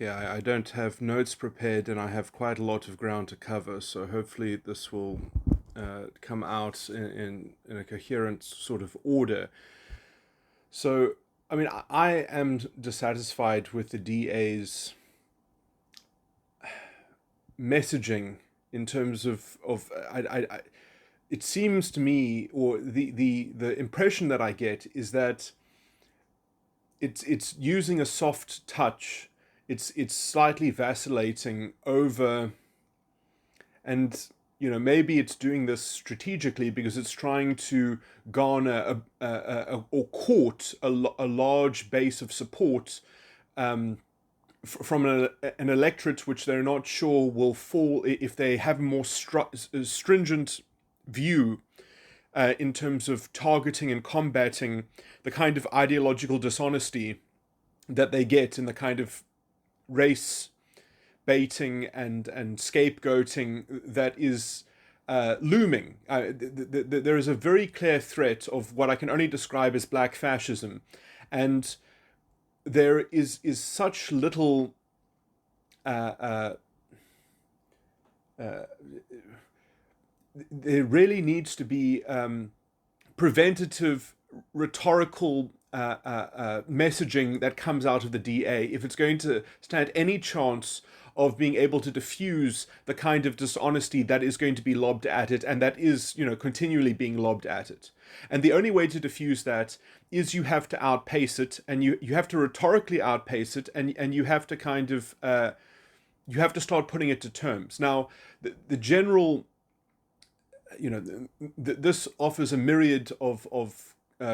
Okay, I don't have notes prepared and I have quite a lot of ground to cover, so hopefully this will come out in a coherent sort of order. So, I mean, I am dissatisfied with the DA's messaging in terms of it seems to me, or the impression that I get is that it's using a soft touch. It's slightly vacillating over, and maybe it's doing this strategically because it's trying to garner or court a large base of support from an electorate which they're not sure will fall if they have a more stringent view in terms of targeting and combating the kind of ideological dishonesty that they get in the kind of race baiting and scapegoating that is looming. There is a very clear threat of what I can only describe as black fascism, and there is such little there really needs to be preventative rhetorical messaging that comes out of the DA if it's going to stand any chance of being able to diffuse the kind of dishonesty that is going to be lobbed at it, and that is, continually being lobbed at it. And the only way to diffuse that is you have to outpace it, and you have to rhetorically outpace it, and you have to kind of you have to start putting it to terms. Now, the general, this offers a myriad of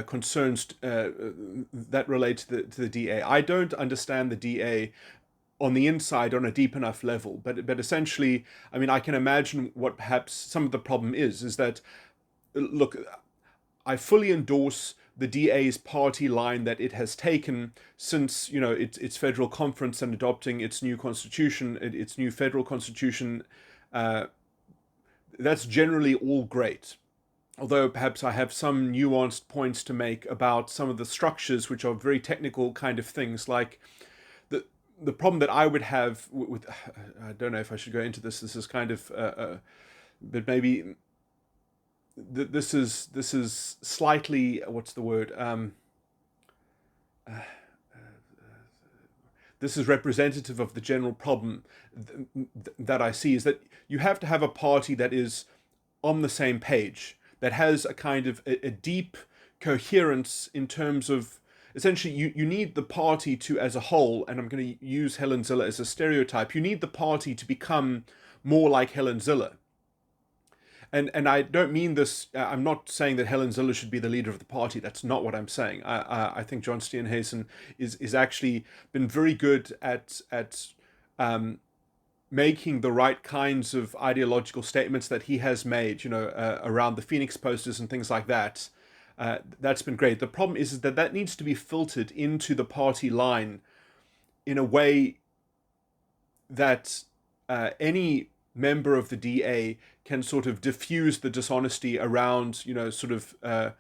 concerns that relate to the DA. I don't understand the DA on the inside on a deep enough level, but essentially, I mean, I can imagine what perhaps some of the problem is that, look, I fully endorse the DA's party line that it has taken since its federal conference and adopting its new constitution, its new federal constitution. That's generally all great. Although perhaps I have some nuanced points to make about some of the structures, which are very technical kind of things, like the problem that I would have with I don't know if I should go into this. This is kind of, but maybe this is slightly, what's the word? This is representative of the general problem that I see, is that you have to have a party that is on the same page, that has a kind of a deep coherence in terms of, essentially, you need the party to, as a whole, and I'm going to use Helen Zille as a stereotype, you need the party to become more like Helen Zille. And I don't mean this, I'm not saying that Helen Zille should be the leader of the party. That's not what I'm saying. I think John Steenhuisen is actually been very good at making the right kinds of ideological statements that he has made, around the Phoenix posters and things like that. That's been great. The problem is that needs to be filtered into the party line in a way that any member of the DA can sort of diffuse the dishonesty around, sort of the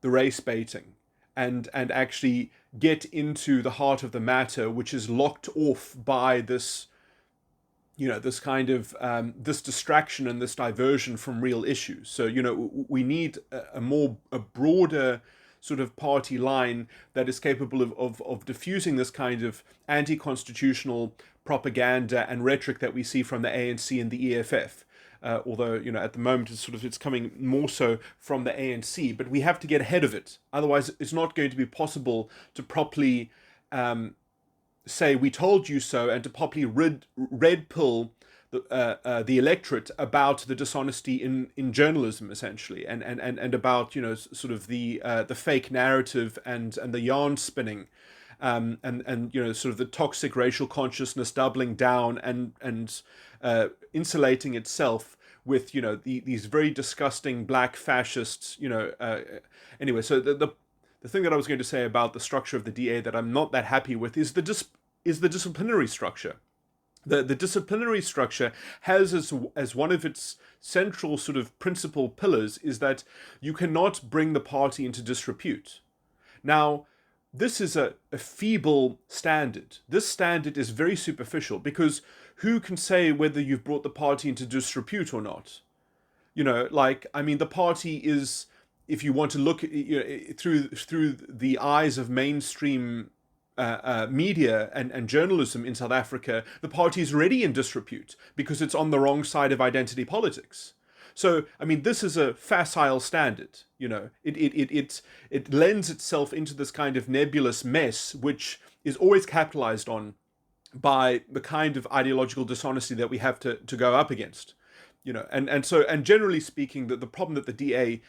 race baiting, and actually get into the heart of the matter, which is locked off by this, this kind of this distraction and this diversion from real issues. So, we need a broader sort of party line that is capable of diffusing this kind of anti-constitutional propaganda and rhetoric that we see from the ANC and the EFF. Although, at the moment it's coming more so from the ANC, but we have to get ahead of it. Otherwise, it's not going to be possible to properly say "we told you so" and to properly red pill the electorate about the dishonesty in journalism, essentially, and about sort of the fake narrative and the yarn spinning, and sort of the toxic racial consciousness doubling down and insulating itself with these very disgusting black fascists. Anyway, so the thing that I was going to say about the structure of the DA that I'm not that happy with is the disciplinary structure. The disciplinary structure has as one of its central sort of principal pillars is that you cannot bring the party into disrepute. Now, this is a feeble standard. This standard is very superficial, because who can say whether you've brought the party into disrepute or not? Like, I mean, the party is, if you want to look through the eyes of mainstream media and journalism in South Africa, the party is already in disrepute because it's on the wrong side of identity politics. So, I mean, this is a facile standard. It lends itself into this kind of nebulous mess, which is always capitalized on by the kind of ideological dishonesty that we have to go up against. And generally speaking, the problem that the DA,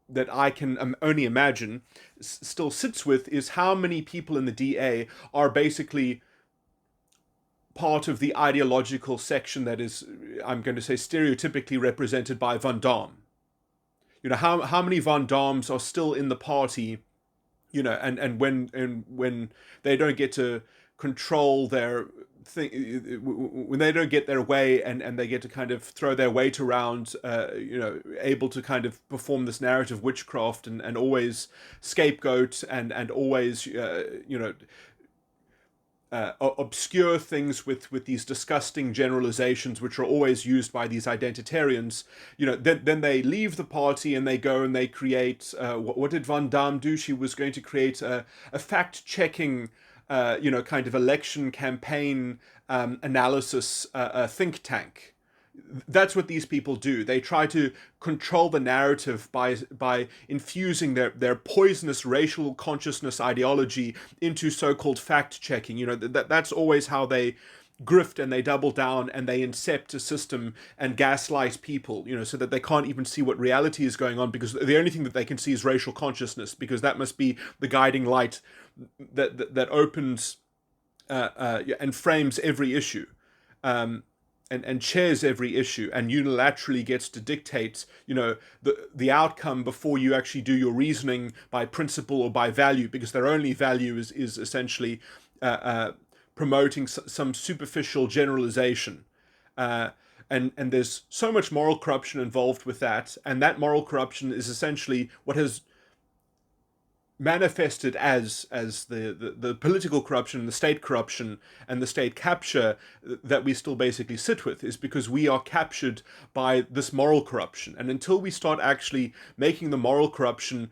that I can only imagine, still sits with, is how many people in the DA are basically part of the ideological section that is, I'm going to say, stereotypically represented by Van Damme. How many Van Dammes are still in the party, and when they don't get to control their thing, when they don't get their way, and they get to kind of throw their weight around, able to kind of perform this narrative witchcraft, and always scapegoat, and always obscure things with these disgusting generalizations, which are always used by these identitarians. Then they leave the party and they go and they create, what did Van Damme do? She was going to create a fact-checking kind of election campaign analysis think tank. That's what these people do. They try to control the narrative by infusing their poisonous racial consciousness ideology into so-called fact-checking. That's always how they grift, and they double down, and they incept a system and gaslight people, so that they can't even see what reality is going on, because the only thing that they can see is racial consciousness, because that must be the guiding light that opens and frames every issue. And chairs every issue, and unilaterally gets to dictate, the outcome before you actually do your reasoning by principle or by value, because their only value is essentially promoting some superficial generalization. And there's so much moral corruption involved with that, and that moral corruption is essentially what has manifested as the political corruption, the state corruption, and the state capture that we still basically sit with, is because we are captured by this moral corruption. And until we start actually making the moral corruption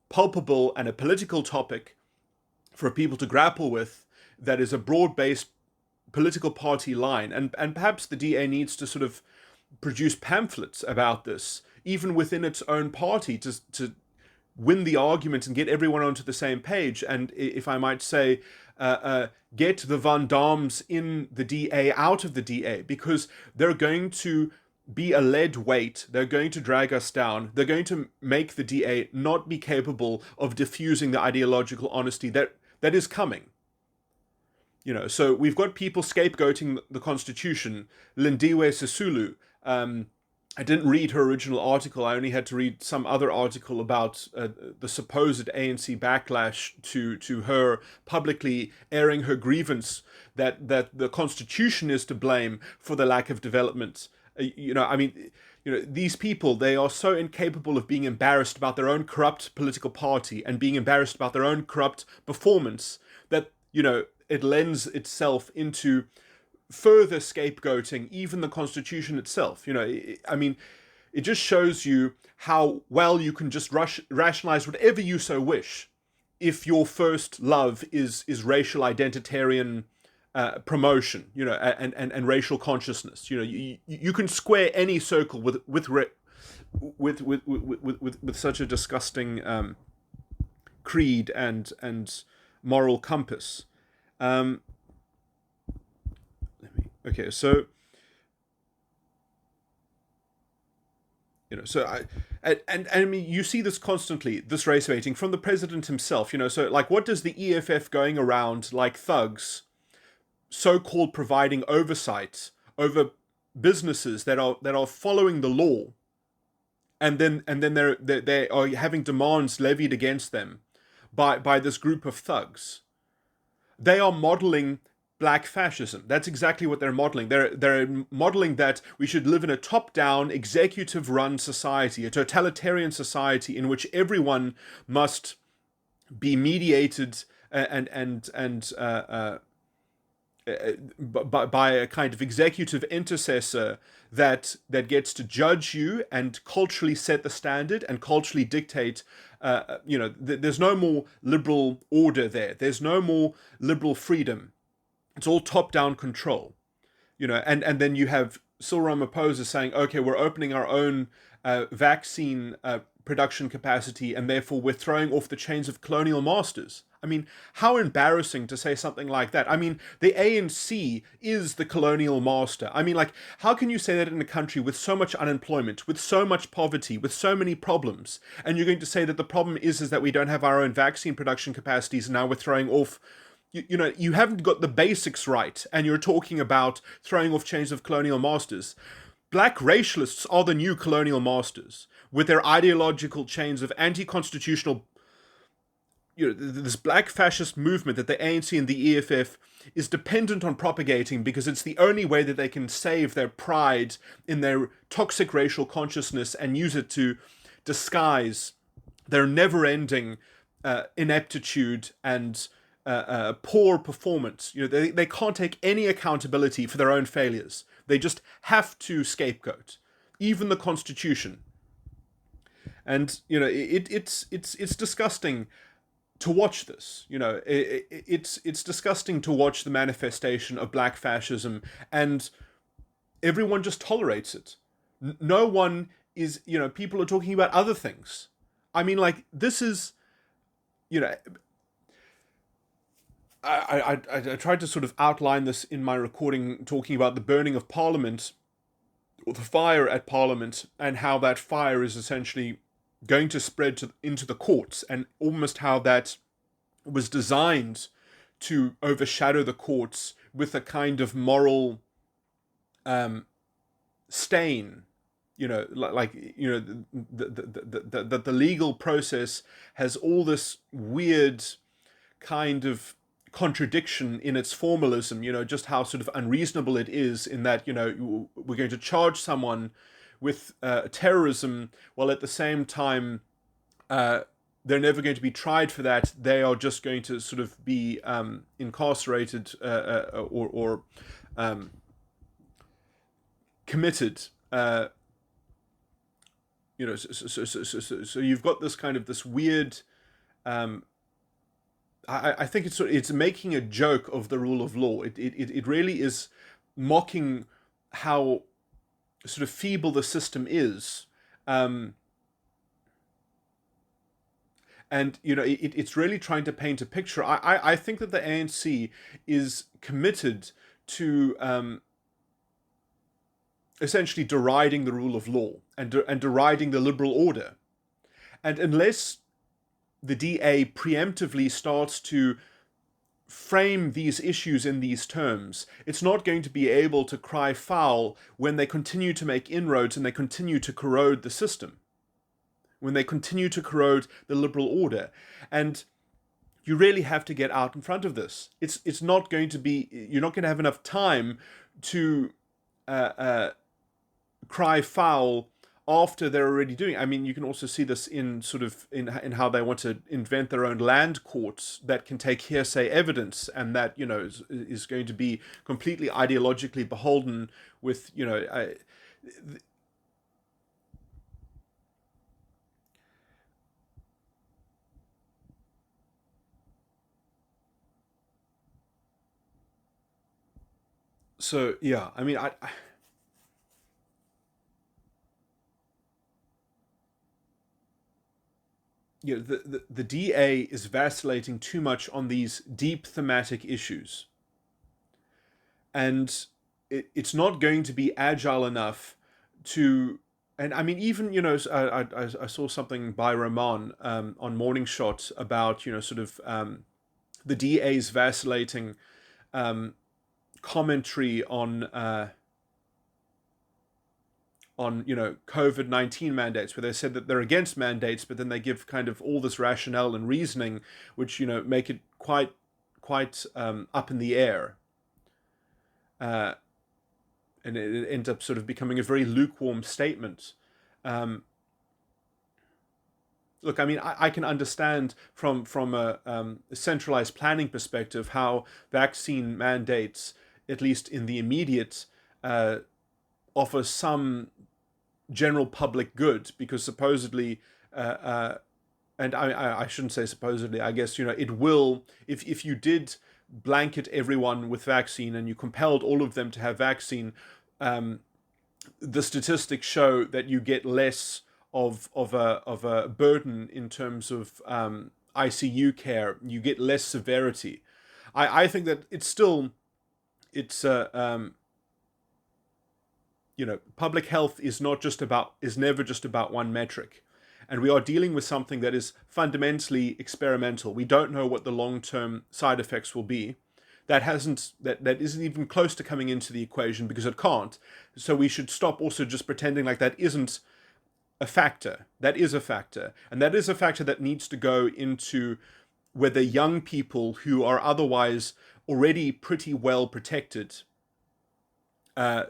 palpable and a political topic for people to grapple with, that is a broad-based political party line, and perhaps the DA needs to sort of produce pamphlets about this, even within its own party, to win the argument and get everyone onto the same page, and, if I might say, get the Van Dammes in the DA out of the DA, because they're going to be a lead weight. They're going to drag us down. They're going to make the DA not be capable of diffusing the ideological honesty that is coming. So we've got people scapegoating the Constitution. Lindiwe Sisulu, I didn't read her original article. I only had to read some other article about the supposed ANC backlash to her publicly airing her grievance that the Constitution is to blame for the lack of development. These people, they are so incapable of being embarrassed about their own corrupt political party and being embarrassed about their own corrupt performance that, it lends itself into further scapegoating even the Constitution itself. It just shows you how well you can just rationalize whatever you so wish if your first love is racial identitarian promotion, and racial consciousness. You can square any circle with such a disgusting creed and moral compass. Okay, so I mean, you see this constantly, this race baiting from the president himself. So, like, what does the EFF going around like thugs, so-called providing oversight over businesses that are following the law, and then they are having demands levied against them by this group of thugs? They are modeling black fascism. That's exactly what they're modeling. They're modeling that we should live in a top-down, executive-run society, a totalitarian society in which everyone must be mediated by a kind of executive intercessor that gets to judge you and culturally set the standard and culturally dictate. There's no more liberal order there. There's no more liberal freedom. It's all top-down control. And then you have Cyril Ramaphosa saying, okay, we're opening our own vaccine production capacity, and therefore we're throwing off the chains of colonial masters. I mean, how embarrassing to say something like that. I mean, the ANC is the colonial master. I mean, like, how can you say that in a country with so much unemployment, with so much poverty, with so many problems, and you're going to say that the problem is that we don't have our own vaccine production capacities, and now we're throwing off. You haven't got the basics right, and you're talking about throwing off chains of colonial masters. Black racialists are the new colonial masters, with their ideological chains of anti-constitutional, this black fascist movement that the ANC and the EFF is dependent on propagating, because it's the only way that they can save their pride in their toxic racial consciousness and use it to disguise their never-ending ineptitude and poor performance. They can't take any accountability for their own failures. They just have to scapegoat, even the Constitution. And it's disgusting to watch this. It's disgusting to watch the manifestation of black fascism, and everyone just tolerates it. No one is. People are talking about other things. I mean, like, this is. I tried to sort of outline this in my recording, talking about the burning of Parliament, or the fire at Parliament, and how that fire is essentially going to spread into the courts, and almost how that was designed to overshadow the courts with a kind of moral stain. The legal process has all this weird kind of contradiction in its formalism, just how sort of unreasonable it is, in that, we're going to charge someone with terrorism, while at the same time they're never going to be tried for that. They are just going to sort of be incarcerated or committed. So you've got this kind of this weird. I think it's making a joke of the rule of law. It really is mocking how sort of feeble the system is, and it's really trying to paint a picture. I think that the ANC is committed to essentially deriding the rule of law and deriding the liberal order, and unless the DA preemptively starts to frame these issues in these terms, it's not going to be able to cry foul when they continue to make inroads and they continue to corrode the system, when they continue to corrode the liberal order. And you really have to get out in front of this. It's not going to be, you're not going to have enough time to cry foul after they're already doing. I mean, you can also see this in sort of in how they want to invent their own land courts that can take hearsay evidence, and that is going to be completely ideologically beholden with so yeah. I mean, the DA is vacillating too much on these deep thematic issues, and it's not going to be agile enough to. And I mean, even I saw something by Rahman on Morning Shot about sort of the DA's vacillating commentary on COVID-19 mandates, where they said that they're against mandates, but then they give kind of all this rationale and reasoning, which make it quite up in the air, and it ends up sort of becoming a very lukewarm statement. look, I mean, I can understand from a centralized planning perspective how vaccine mandates, at least in the immediate, uh, offer some general public good, because supposedly, and I shouldn't say supposedly, I guess, it will, if you did blanket everyone with vaccine and you compelled all of them to have vaccine, um, the statistics show that you get less of a burden in terms of ICU care. You get less severity. I think that it's public health is never just about one metric, and we are dealing with something that is fundamentally experimental. We don't know what the long term side effects will be. That isn't even close to coming into the equation, because it can't. So we should stop also just pretending like that isn't a factor. That is a factor, and that is a factor that needs to go into whether young people who are otherwise already pretty well protected, uh,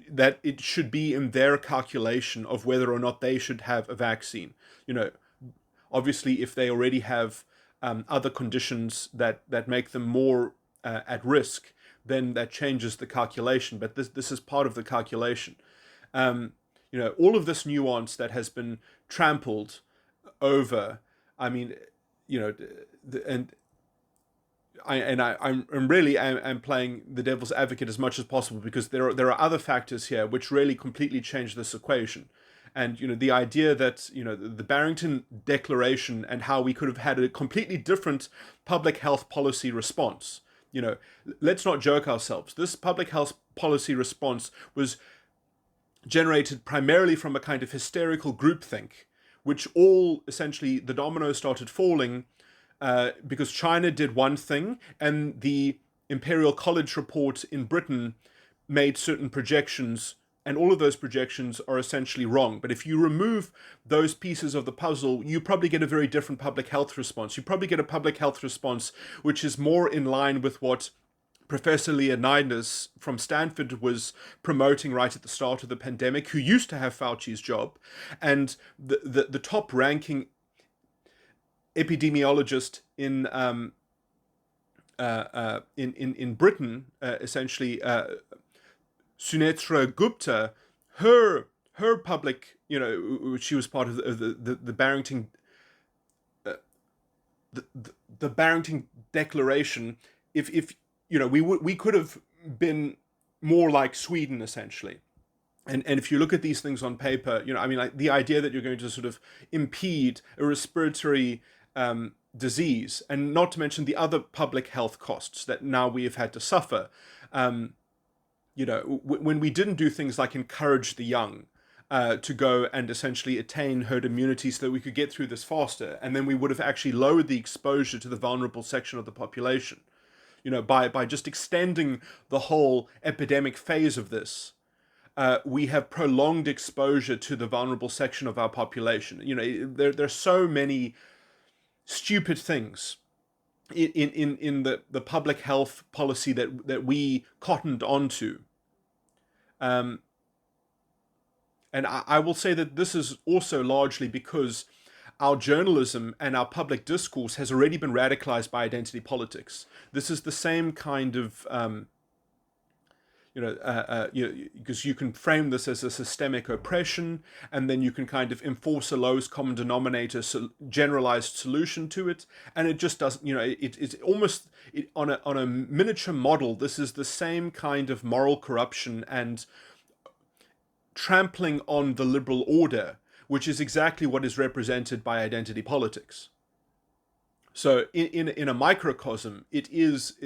that it should be in their calculation of whether or not they should have a vaccine. You know, obviously, if they already have other conditions that make them more at risk, then that changes the calculation. But this is part of the calculation. Um, all of this nuance that has been trampled over. I mean, you know, and I'm really am playing the devil's advocate as much as possible, because there are other factors here which really completely change this equation. And the idea that the Barrington Declaration and how we could have had a completely different public health policy response. Let's not joke ourselves. This public health policy response was generated primarily from a kind of hysterical groupthink, which all essentially the dominoes started falling because China did one thing and the Imperial College report in Britain made certain projections, and all of those projections are essentially wrong. But if you remove those pieces of the puzzle, you probably get a very different public health response. You probably get a public health response which is more in line with what Professor Leonidas from Stanford was promoting right at the start of the pandemic, who used to have Fauci's job, and the top ranking epidemiologist in Britain, essentially Sunetra Gupta, her public, she was part of the Barrington the Barrington Declaration. If we could have been more like Sweden, essentially. And if you look at these things on paper, like the idea that you're going to sort of impede a respiratory disease, and not to mention the other public health costs that now we have had to suffer. When we didn't do things like encourage the young to go and essentially attain herd immunity so that we could get through this faster, and then we would have actually lowered the exposure to the vulnerable section of the population. By just extending the whole epidemic phase of this, we have prolonged exposure to the vulnerable section of our population. There's so many stupid things in the public health policy that we cottoned onto. And I will say that this is also largely because our journalism and our public discourse has already been radicalized by identity politics. This is the same kind of, because you can frame this as a systemic oppression, and then you can kind of enforce a lowest common denominator, generalized solution to it, and it just doesn't. It's almost on a miniature model. This is the same kind of moral corruption and trampling on the liberal order, which is exactly what is represented by identity politics. So in a microcosm, it is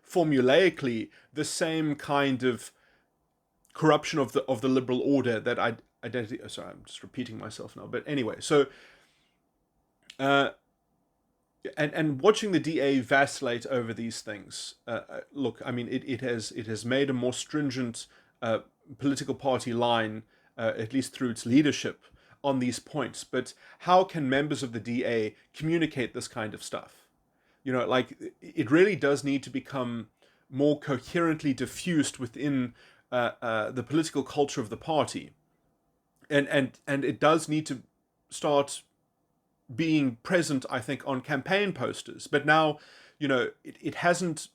formulaically the same kind of corruption of the liberal order that identity. Sorry, I'm just repeating myself now. But anyway, so and watching the DA vacillate over these things. Look, I mean, it has made a more stringent political party line, at least through its leadership, on these points. But how can members of the DA communicate this kind of stuff? It really does need to become more coherently diffused within the political culture of the party, and it does need to start being present, I think, on campaign posters. But now, it hasn't.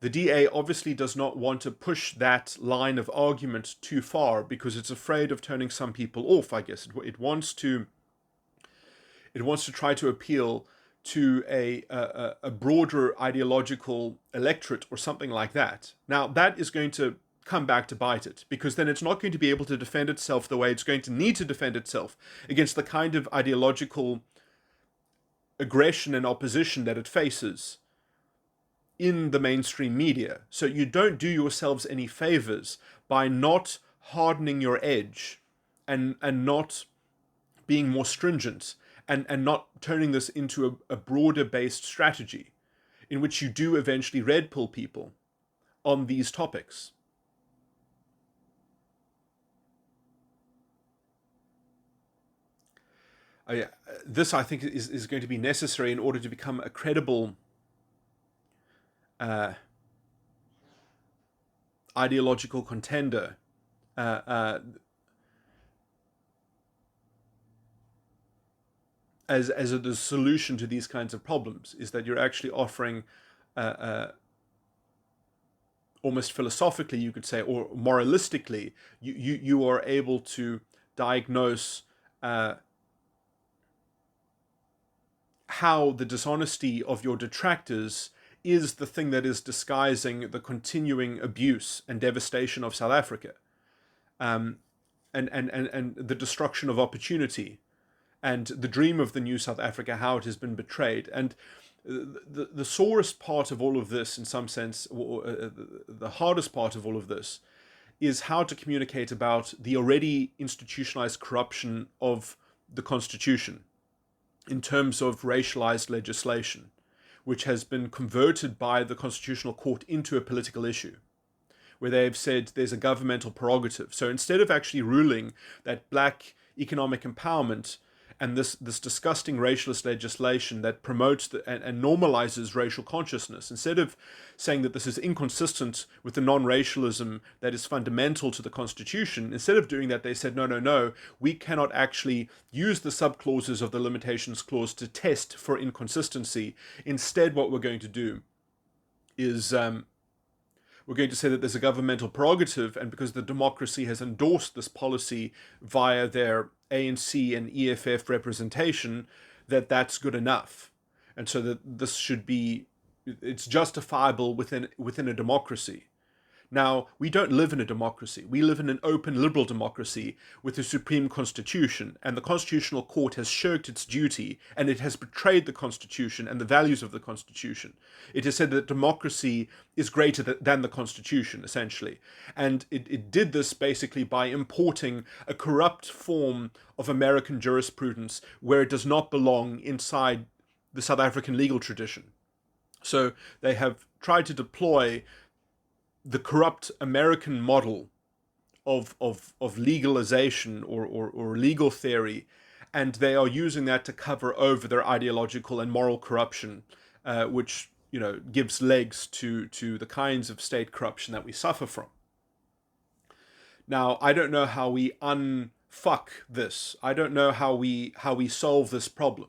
The DA obviously does not want to push that line of argument too far because it's afraid of turning some people off. I guess it wants to try to appeal to a broader ideological electorate or something like that. Now that is going to come back to bite it, because then it's not going to be able to defend itself the way it's going to need to defend itself against the kind of ideological aggression and opposition that it faces in the mainstream media. So you don't do yourselves any favors by not hardening your edge and not being more stringent and not turning this into a broader based strategy in which you do eventually red pill people on these topics. This, I think, is going to be necessary in order to become a credible ideological contender. As the solution to these kinds of problems is that you're actually offering, almost philosophically, you could say, or moralistically, you are able to diagnose how the dishonesty of your detractors is the thing that is disguising the continuing abuse and devastation of South Africa, and the destruction of opportunity, and the dream of the new South Africa, how it has been betrayed. And the sorest part of all of this, in some sense, or the hardest part of all of this, is how to communicate about the already institutionalized corruption of the Constitution in terms of racialized legislation, which has been converted by the Constitutional Court into a political issue, where they've said there's a governmental prerogative. So instead of actually ruling that black economic empowerment and this disgusting racialist legislation that promotes and normalizes racial consciousness, instead of saying that this is inconsistent with the non-racialism that is fundamental to the Constitution, instead of doing that, they said, no, we cannot actually use the subclauses of the limitations clause to test for inconsistency. Instead, what we're going to do is we're going to say that there's a governmental prerogative, and because the democracy has endorsed this policy via their ANC and EFF representation, that's good enough. And so that this should be, it's justifiable within a democracy. Now, we don't live in a democracy. We live in an open liberal democracy with a supreme constitution, and the Constitutional Court has shirked its duty, and it has betrayed the Constitution and the values of the Constitution. It has said that democracy is greater than the Constitution, essentially. And it did this basically by importing a corrupt form of American jurisprudence where it does not belong inside the South African legal tradition. So they have tried to deploy the corrupt American model of legalization or legal theory, and they are using that to cover over their ideological and moral corruption, which gives legs to the kinds of state corruption that we suffer from. Now, I don't know how we unfuck this. I don't know how we solve this problem.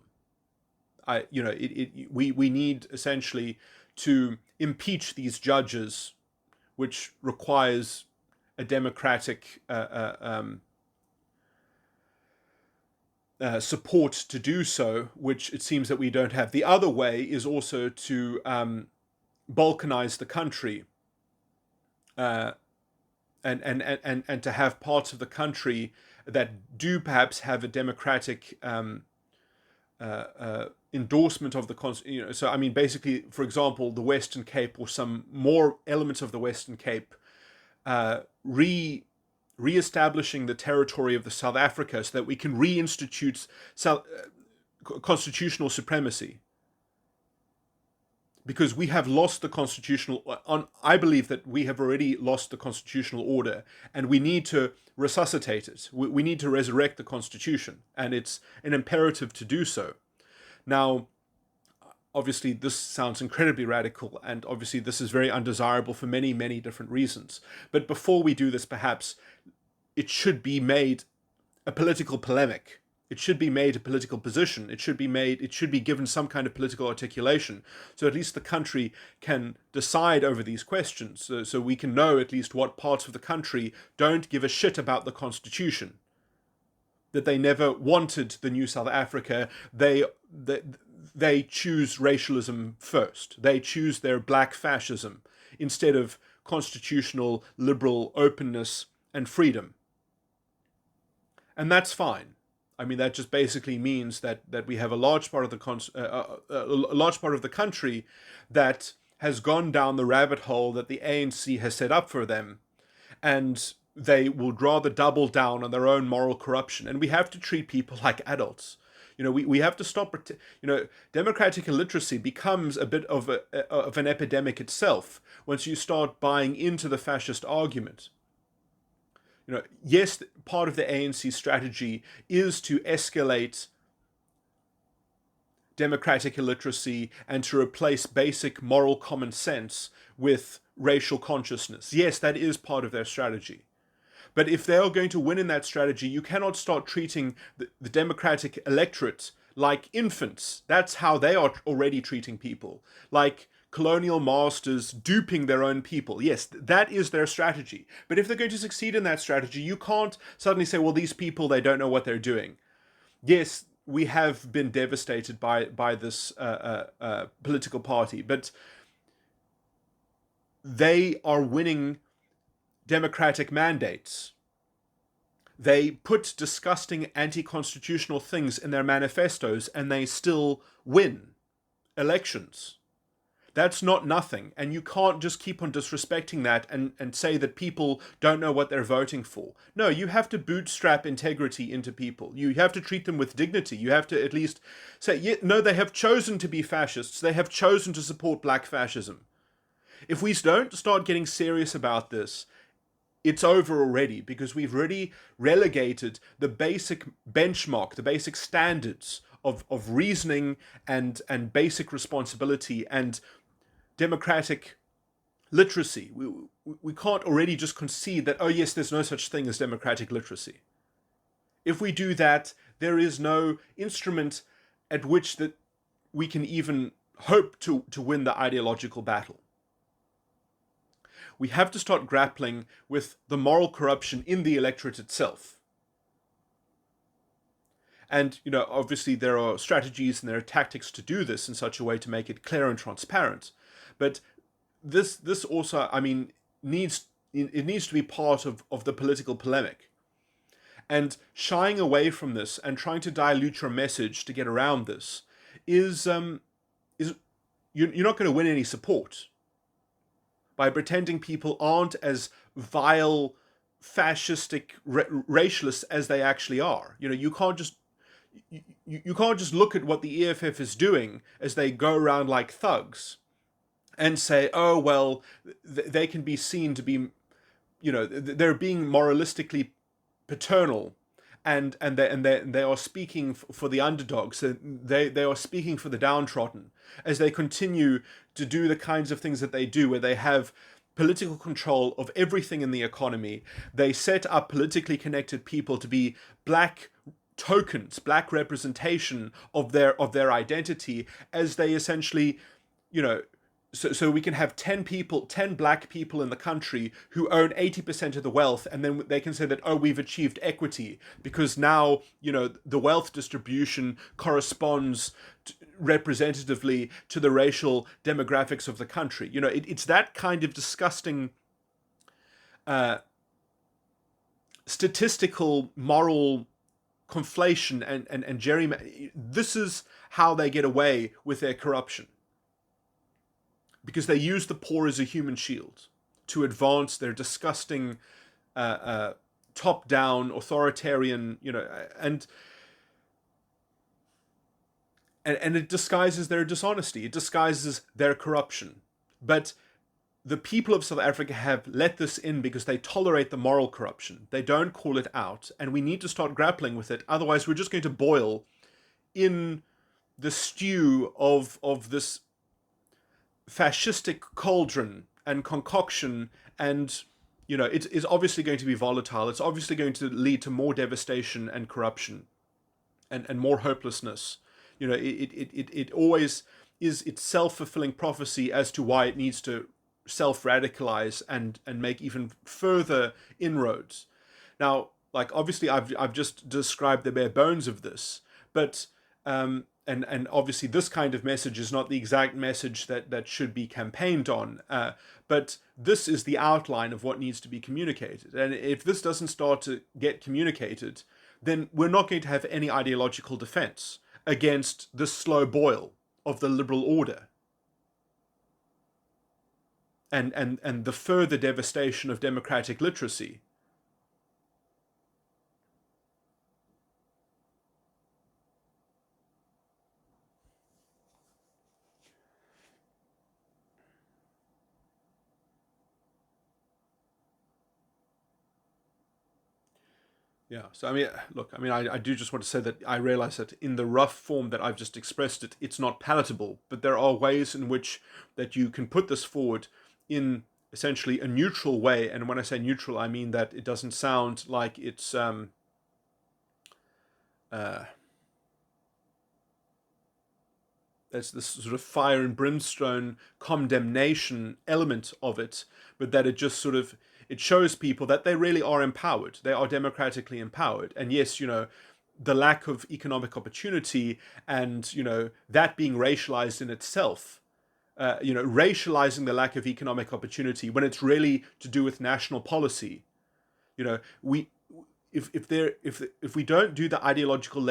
We need essentially to impeach these judges, which requires a democratic support to do so, which it seems that we don't have. The other way is also to balkanize the country, and to have parts of the country that do perhaps have a democratic endorsement of the Constitution. So I mean, basically, for example, the Western Cape, or some more elements of the Western Cape, re-establishing the territory of the South Africa so that we can reinstitute constitutional supremacy. Because we have lost the constitutional, I believe that we have already lost the constitutional order, and we need to resuscitate it. We need to resurrect the Constitution, and it's an imperative to do so. Now, obviously, this sounds incredibly radical, and obviously this is very undesirable for many, many different reasons. But before we do this, perhaps it should be made a political polemic It should be made a political position. It should be given some kind of political articulation. So at least the country can decide over these questions. So we can know at least what parts of the country don't give a shit about the Constitution. That they never wanted the new South Africa. They choose racialism first. They choose their black fascism instead of constitutional liberal openness and freedom. And that's fine. I mean, that just basically means that we have a large part of the country that has gone down the rabbit hole that the ANC has set up for them, and they would rather double down on their own moral corruption. And we have to treat people like adults. We have to stop. Democratic illiteracy becomes a bit of an epidemic itself once you start buying into the fascist argument. Yes, part of the ANC strategy is to escalate democratic illiteracy and to replace basic moral common sense with racial consciousness. Yes, that is part of their strategy. But if they are going to win in that strategy, you cannot start treating the democratic electorate like infants. That's how they are already treating people. Like colonial masters duping their own people. Yes, that is their strategy. But if they're going to succeed in that strategy, you can't suddenly say, well, these people, they don't know what they're doing. Yes, we have been devastated by this political party, but they are winning democratic mandates. They put disgusting anti-constitutional things in their manifestos and they still win elections. That's not nothing, and you can't just keep on disrespecting that and say that people don't know what they're voting for. No, you have to bootstrap integrity into people. You have to treat them with dignity. You have to at least say, yeah, no, they have chosen to be fascists. They have chosen to support black fascism. If we don't start getting serious about this, it's over already, because we've already relegated the basic benchmark, the basic standards of reasoning and basic responsibility and democratic literacy. We can't already just concede that, oh yes, there's no such thing as democratic literacy. If we do that, there is no instrument at which that we can even hope to win the ideological battle. We have to start grappling with the moral corruption in the electorate itself. And, obviously there are strategies and there are tactics to do this in such a way to make it clear and transparent. But this also, needs to be part of the political polemic. And shying away from this and trying to dilute your message to get around this is you're not going to win any support by pretending people aren't as vile, fascistic, racialists as they actually are. You can't just look at what the EFF is doing as they go around like thugs and say, oh, well, they can be seen to be, they're being moralistically paternal, and they are speaking for the underdogs. They are speaking for the downtrodden as they continue to do the kinds of things that they do, where they have political control of everything in the economy. They set up politically connected people to be black tokens, black representation of their identity, as they essentially, so we can have 10 black people in the country who own 80% of the wealth, and then they can say that, oh, we've achieved equity because now, the wealth distribution corresponds representatively to the racial demographics of the country. It's that kind of disgusting statistical moral conflation and gerrymandering. This is how they get away with their corruption. Because they use the poor as a human shield to advance their disgusting top-down authoritarian, and it disguises their dishonesty. It disguises their corruption. But the people of South Africa have let this in because they tolerate the moral corruption. They don't call it out, and we need to start grappling with it. Otherwise, we're just going to boil in the stew of this fascistic cauldron and concoction, and it is obviously going to be volatile. It's obviously going to lead to more devastation and corruption. and more hopelessness. It always is its self-fulfilling prophecy as to why it needs to self-radicalize and make even further inroads. Now, like, obviously I've just described the bare bones of this, but and obviously this kind of message is not the exact message that should be campaigned on, but this is the outline of what needs to be communicated. And if this doesn't start to get communicated, then we're not going to have any ideological defense against this slow boil of the liberal order and the further devastation of democratic literacy. Yeah, so I mean, look, I mean, I do just want to say that I realize that in the rough form that I've just expressed it, it's not palatable, but there are ways in which that you can put this forward in essentially a neutral way. And when I say neutral, I mean that it doesn't sound like it's there's this sort of fire and brimstone condemnation element of it, but that it just sort of, it shows people that they really are empowered. They are democratically empowered. And yes, the lack of economic opportunity and, that being racialized in itself, racializing the lack of economic opportunity when it's really to do with national policy. We, if we don't do the ideological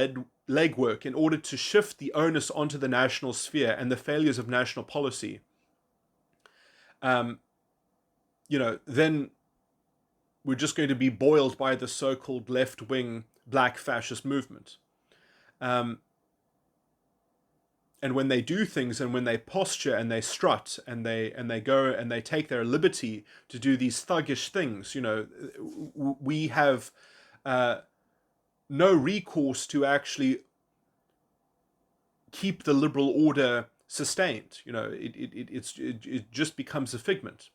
legwork in order to shift the onus onto the national sphere and the failures of national policy, then we're just going to be boiled by the so-called left-wing black fascist movement. And when they do things and when they posture and they strut and they go and they take their liberty to do these thuggish things, we have no recourse to actually keep the liberal order sustained. It just becomes a figment.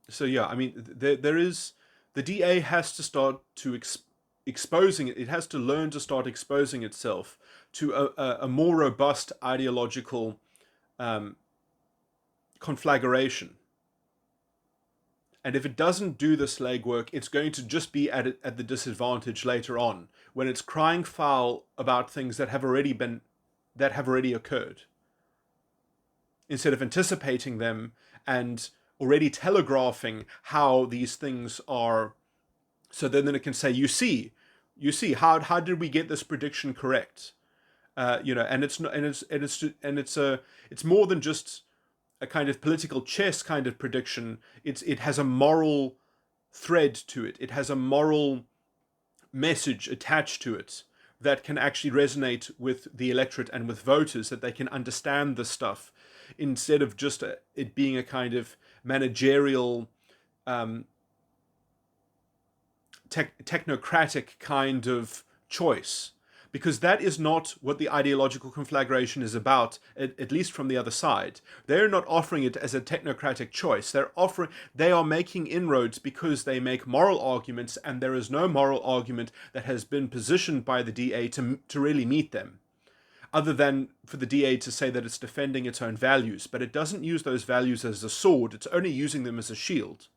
So yeah, I mean, there is, the DA has to start to exposing it. It has to learn to start exposing itself to a more robust ideological conflagration. And if it doesn't do this legwork, it's going to just be at the disadvantage later on, when it's crying foul about things that have already occurred, instead of anticipating them and already telegraphing how these things are, so then it can say, you see, how did we get this prediction correct? And it's not, and it's more than just a kind of political chess kind of prediction. It has a moral thread to it. It has a moral message attached to it that can actually resonate with the electorate and with voters, that they can understand this stuff, instead of just it being a kind of managerial, technocratic kind of choice. Because that is not what the ideological conflagration is about, at least from the other side. They're not offering it as a technocratic choice. They are making inroads because they make moral arguments, and there is no moral argument that has been positioned by the DA to really meet them, other than for the DA to say that it's defending its own values. But it doesn't use those values as a sword. It's only using them as a shield.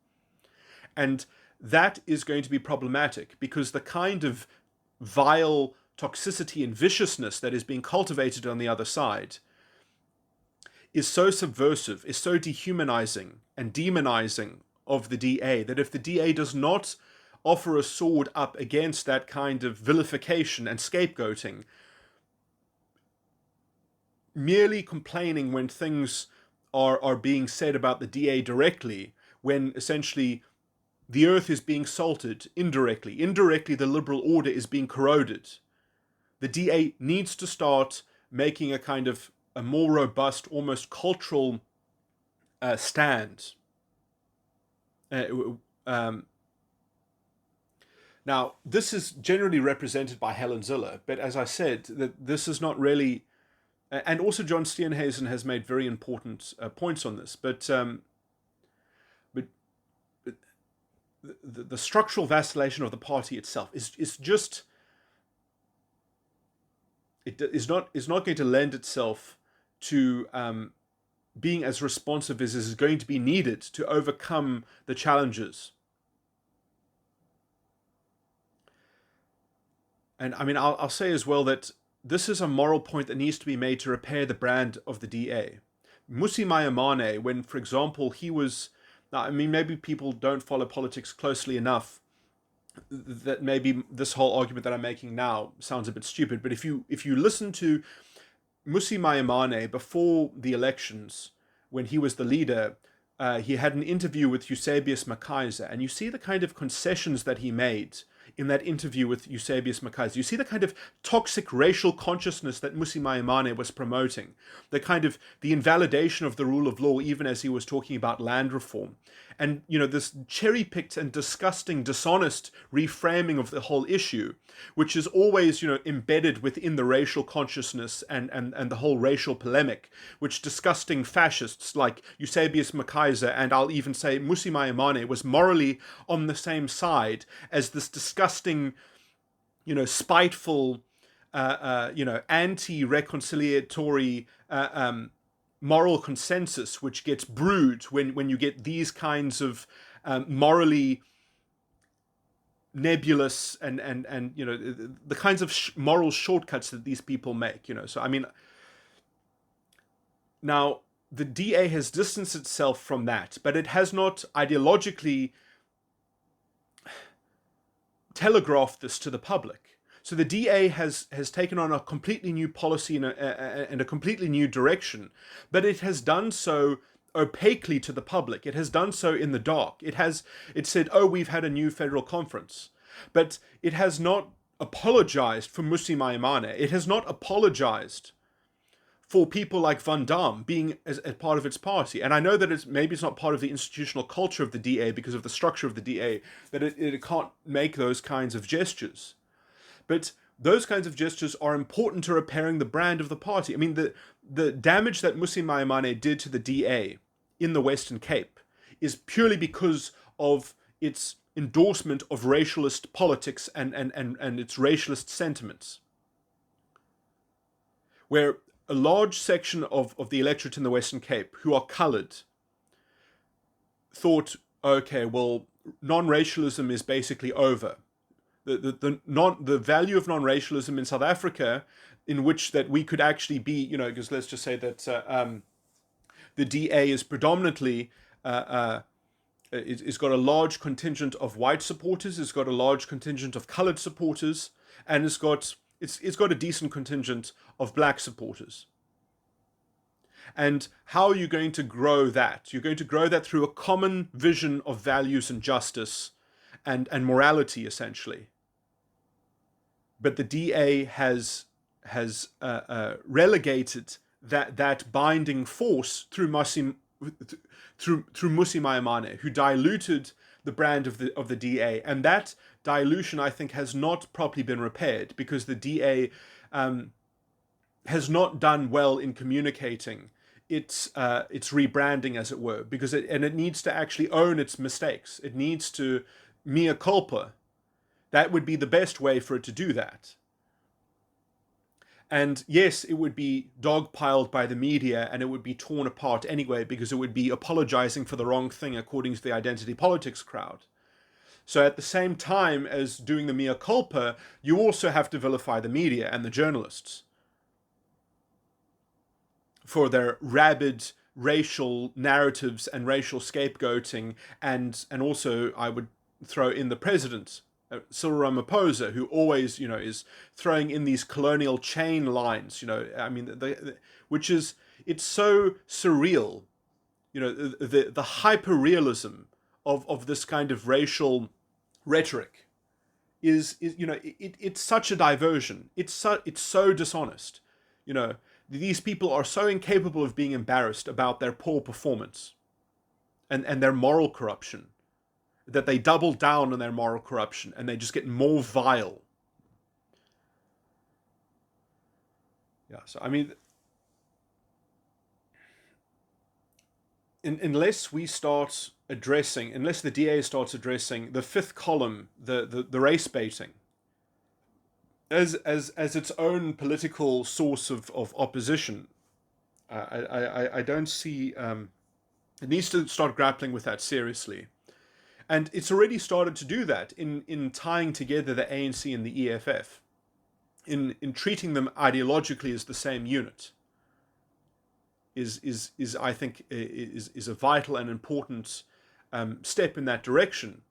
And that is going to be problematic, because the kind of vile toxicity and viciousness that is being cultivated on the other side is so subversive, is so dehumanizing and demonizing of the DA, that if the DA does not offer a sword up against that kind of vilification and scapegoating, merely complaining when things are being said about the DA directly, when essentially the earth is being salted indirectly. Indirectly, the liberal order is being corroded. The DA needs to start making a kind of a more robust, almost cultural stand. Now, this is generally represented by Helen Ziller, but as I said, that this is not really, and also John Steenhuisen has made very important points on this, but the structural vacillation of the party itself is just, is not going to lend itself to being as responsive as is going to be needed to overcome the challenges. And I mean, I'll say as well that this is a moral point that needs to be made to repair the brand of the DA. Mmusi Maimane, when, for example, he was, I mean, maybe people don't follow politics closely enough, that maybe this whole argument that I'm making now sounds a bit stupid, but if you listen to Mmusi Maimane before the elections, when he was the leader, he had an interview with Eusebius Makaiser, and you see the kind of concessions that he made in that interview with Eusebius Makaiser. You see the kind of toxic racial consciousness that Mmusi Maimane was promoting, the kind of the invalidation of the rule of law, even as he was talking about land reform. And, you know, this cherry-picked and disgusting, dishonest reframing of the whole issue, which is always, you know, embedded within the racial consciousness and the whole racial polemic, which disgusting fascists like Eusebius Makaiser, and I'll even say Mmusi Maimane, was morally on the same side as this disgusting, you know, spiteful, you know, anti-reconciliatory moral consensus which gets brewed when you get these kinds of morally nebulous and you know, the kinds of moral shortcuts that these people make, you know. So I mean, now the DA has distanced itself from that, but it has not ideologically telegraphed this to the public. So the DA has taken on a completely new policy and a completely new direction, but it has done so opaquely to the public. It has done so in the dark. It said, oh, we've had a new federal conference, but it has not apologized for Mmusi Maimane. It has not apologized for people like Van Damme being as part of its party. And I know that maybe it's not part of the institutional culture of the DA because of the structure of the DA, that it can't make those kinds of gestures. But those kinds of gestures are important to repairing the brand of the party. I mean, the damage that Mmusi Maimane did to the DA in the Western Cape is purely because of its endorsement of racialist politics and its racialist sentiments. Where a large section of the electorate in the Western Cape who are coloured thought, okay, well, non-racialism is basically over. The value of non-racialism in South Africa, in which that we could actually be, you know, because let's just say that the DA is predominantly it's got a large contingent of white supporters, it's got a large contingent of coloured supporters, and it's got a decent contingent of black supporters. And how are you going to grow that? You're going to grow that through a common vision of values and justice and morality, essentially. But the DA has relegated that binding force through Mmusi Maimane, who diluted the brand of the DA, and that dilution, I think, has not properly been repaired because the DA has not done well in communicating its rebranding, as it were, because it needs to actually own its mistakes. It needs to mea culpa. That would be the best way for it to do that. And yes, it would be dogpiled by the media and it would be torn apart anyway because it would be apologizing for the wrong thing according to the identity politics crowd. So at the same time as doing the mea culpa, you also have to vilify the media and the journalists for their rabid racial narratives and racial scapegoating, and also I would throw in the president, Cyril Ramaphosa, who always, you know, is throwing in these colonial chain lines, you know, I mean, which is, it's so surreal, you know, the hyper-realism of this kind of racial rhetoric is you know, it's such a diversion. It's so dishonest, you know. These people are so incapable of being embarrassed about their poor performance and their moral corruption, that they double down on their moral corruption and they just get more vile. Yeah, so I mean, unless we start addressing, unless the DA starts addressing the fifth column, the race baiting, as its own political source of opposition, I don't see. It needs to start grappling with that seriously. And it's already started to do that in tying together the ANC and the EFF, in treating them ideologically as the same unit, is I think is a vital and important step in that direction.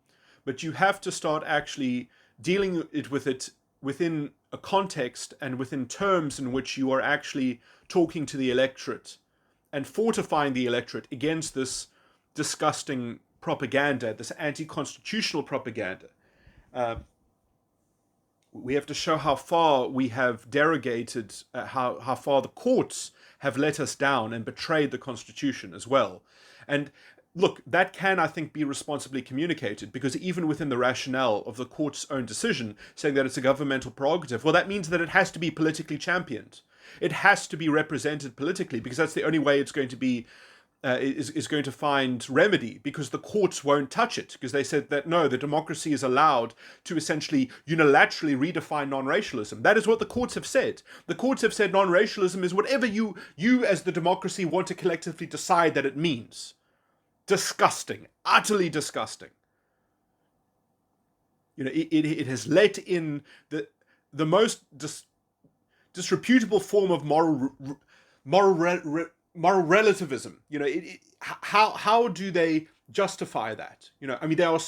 But you have to start actually dealing with it within a context and within terms in which you are actually talking to the electorate and fortifying the electorate against this disgusting propaganda, this anti-constitutional propaganda. We have to show how far we have derogated, how far the courts have let us down and betrayed the Constitution as well. And look, that can, I think, be responsibly communicated, because even within the rationale of the court's own decision, saying that it's a governmental prerogative, well, that means that it has to be politically championed. It has to be represented politically, because that's the only way it's going to be is going to find remedy, because the courts won't touch it, because they said that no, the democracy is allowed to essentially unilaterally redefine non-racialism. That is what the courts have said. The courts have said non-racialism is whatever you as the democracy want to collectively decide that it means. Disgusting, utterly disgusting. You know, it has let in the most disreputable form of moral relativism. You know, how do they justify that? You know, I mean, they are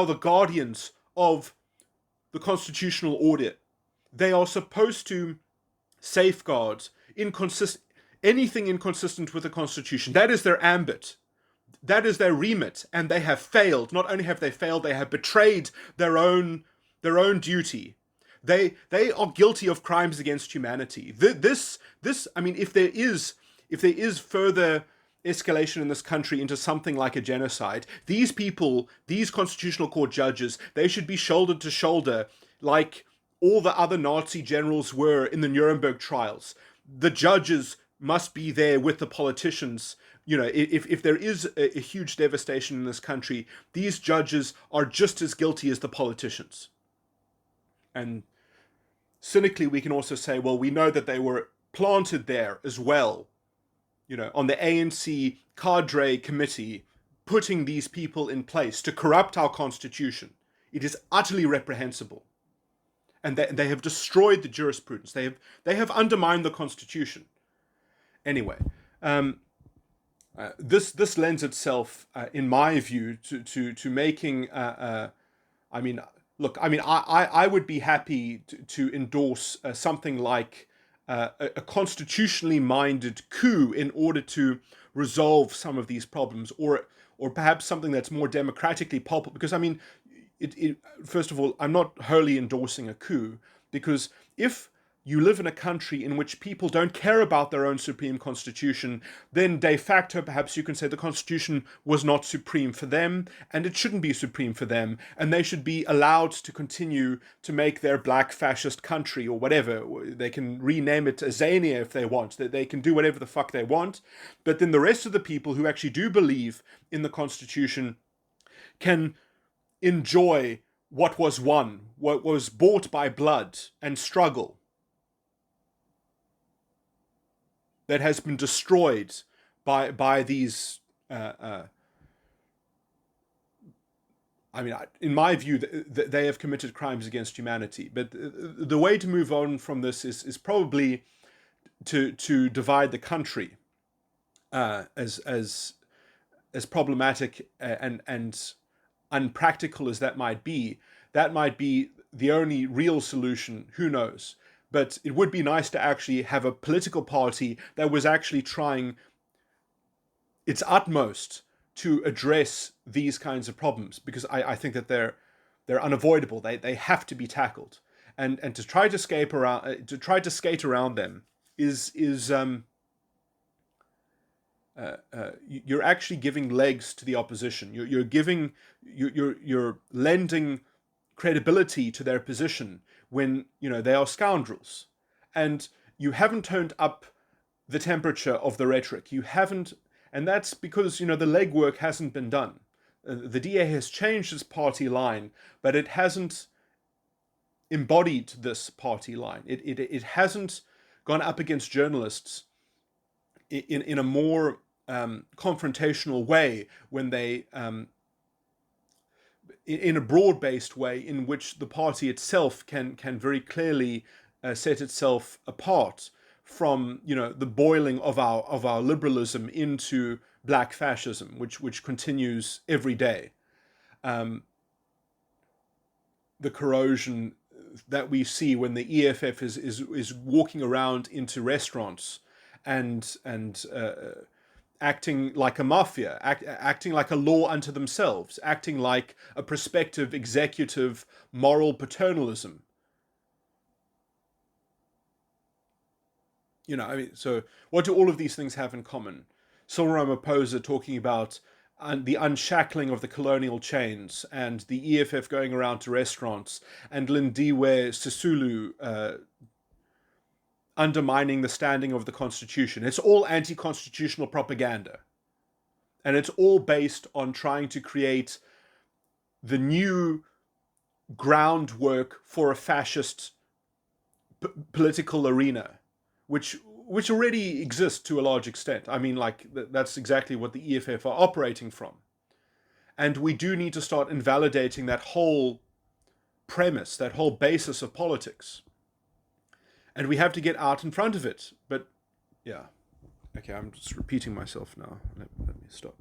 the guardians of the constitutional order. They are supposed to safeguard anything inconsistent with the Constitution. That is their ambit. That is their remit, and they have failed. Not only have they failed, they have betrayed their own duty. They are guilty of crimes against humanity. This I mean, if there is further escalation in this country into something like a genocide, these people, these constitutional court judges, they should be shoulder to shoulder like all the other Nazi generals were in the Nuremberg trials. The judges must be there with the politicians. You know, if there is a huge devastation in this country, these judges are just as guilty as the politicians. And cynically, we can also say, well, we know that they were planted there as well, you know, on the ANC cadre committee, putting these people in place to corrupt our Constitution. It is utterly reprehensible. And they have destroyed the jurisprudence. They have undermined the Constitution. Anyway, this lends itself, in my view, to making. I mean, look. I mean, I would be happy to endorse something like a constitutionally minded coup in order to resolve some of these problems, or perhaps something that's more democratically palpable. Because I mean, first of all, I'm not wholly endorsing a coup, because if you live in a country in which people don't care about their own supreme constitution, then de facto, perhaps you can say the constitution was not supreme for them, and it shouldn't be supreme for them, and they should be allowed to continue to make their black fascist country, or whatever. They can rename it Azania if they want. They can do whatever the fuck they want. But then the rest of the people who actually do believe in the constitution can enjoy what was won, what was bought by blood and struggle, that has been destroyed by these. I mean, in my view, they have committed crimes against humanity. But the way to move on from this is probably to divide the country, as problematic and unpractical as that might be. That might be the only real solution. Who knows? But it would be nice to actually have a political party that was actually trying its utmost to address these kinds of problems, because I think that they're unavoidable. They have to be tackled, and to try to skate around them is you're actually giving legs to the opposition. You're lending credibility to their position when, you know, they are scoundrels, and you haven't turned up the temperature of the rhetoric. You haven't, And that's because, the legwork hasn't been done. The DA has changed its party line, but it hasn't embodied this party line. It hasn't gone up against journalists in a more confrontational way, when they in a broad-based way, in which the party itself can very clearly set itself apart from the boiling of our liberalism into black fascism, which continues every day. The corrosion that we see when the EFF is walking around into restaurants and acting like a mafia, acting like a law unto themselves, acting like a prospective executive moral paternalism. So what do all of these things have in common? Cyril Ramaphosa talking about the unshackling of the colonial chains, and the EFF going around to restaurants, and Lindiwe Sisulu undermining the standing of the Constitution. It's all anti-constitutional propaganda. And it's all based on trying to create the new groundwork for a fascist political arena, which already exists to a large extent. I mean, that's exactly what the EFF are operating from. And we do need to start invalidating that whole premise, that whole basis of politics. And we have to get out in front of it. But, yeah. Okay, I'm just repeating myself now. Let me stop.